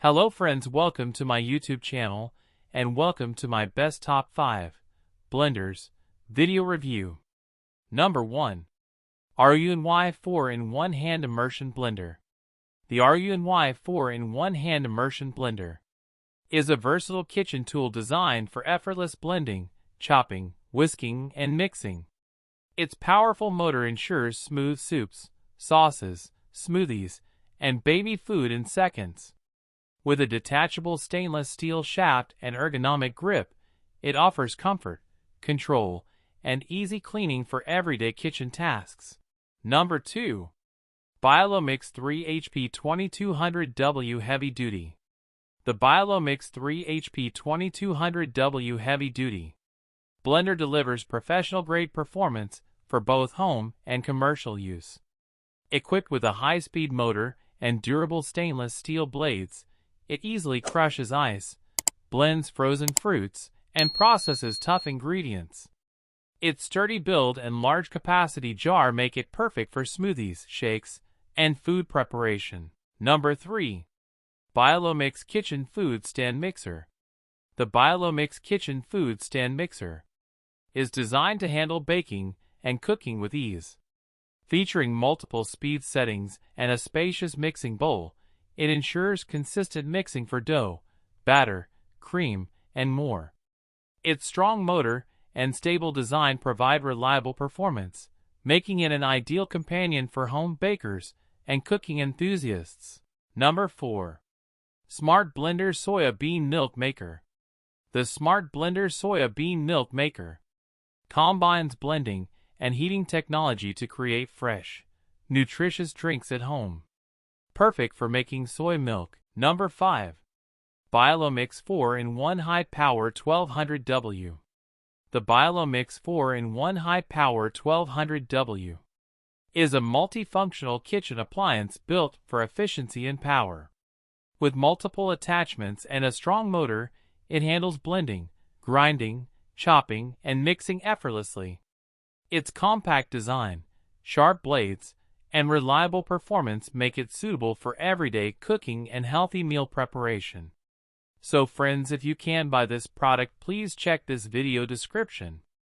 Hello friends, welcome to my YouTube channel and welcome to my best top 5 blenders video review. Number 1. RU&Y 4-in-1 Hand Immersion Blender. The RU&Y 4-in-1 Hand Immersion Blender is a versatile kitchen tool designed for effortless blending, chopping, whisking, and mixing. Its powerful motor ensures smooth soups, sauces, smoothies, and baby food in seconds. With a detachable stainless steel shaft and ergonomic grip, it offers comfort, control, and easy cleaning for everyday kitchen tasks. Number 2. Biolomix 3HP 2200W Heavy Duty. The Biolomix 3HP 2200W Heavy Duty blender delivers professional-grade performance for both home and commercial use. Equipped with a high-speed motor and durable stainless steel blades, it easily crushes ice, blends frozen fruits, and processes tough ingredients. Its sturdy build and large capacity jar make it perfect for smoothies, shakes, and food preparation. Number 3. Biolomix Kitchen Food Stand Mixer. The Biolomix Kitchen Food Stand Mixer is designed to handle baking and cooking with ease. Featuring multiple speed settings and a spacious mixing bowl, it ensures consistent mixing for dough, batter, cream, and more. Its strong motor and stable design provide reliable performance, making it an ideal companion for home bakers and cooking enthusiasts. Number 4. Smart Blender Soya Bean Milk Maker. The Smart Blender Soya Bean Milk Maker combines blending and heating technology to create fresh, nutritious drinks at home. Perfect for making soy milk. Number 5. Biolomix 4-in-1 High Power 1200W. The Biolomix 4-in-1 High Power 1200W is a multifunctional kitchen appliance built for efficiency and power. With multiple attachments and a strong motor, it handles blending, grinding, chopping, and mixing effortlessly. Its compact design, sharp blades, and reliable performance make it suitable for everyday cooking and healthy meal preparation. So friends, if you can buy this product, please check this video description.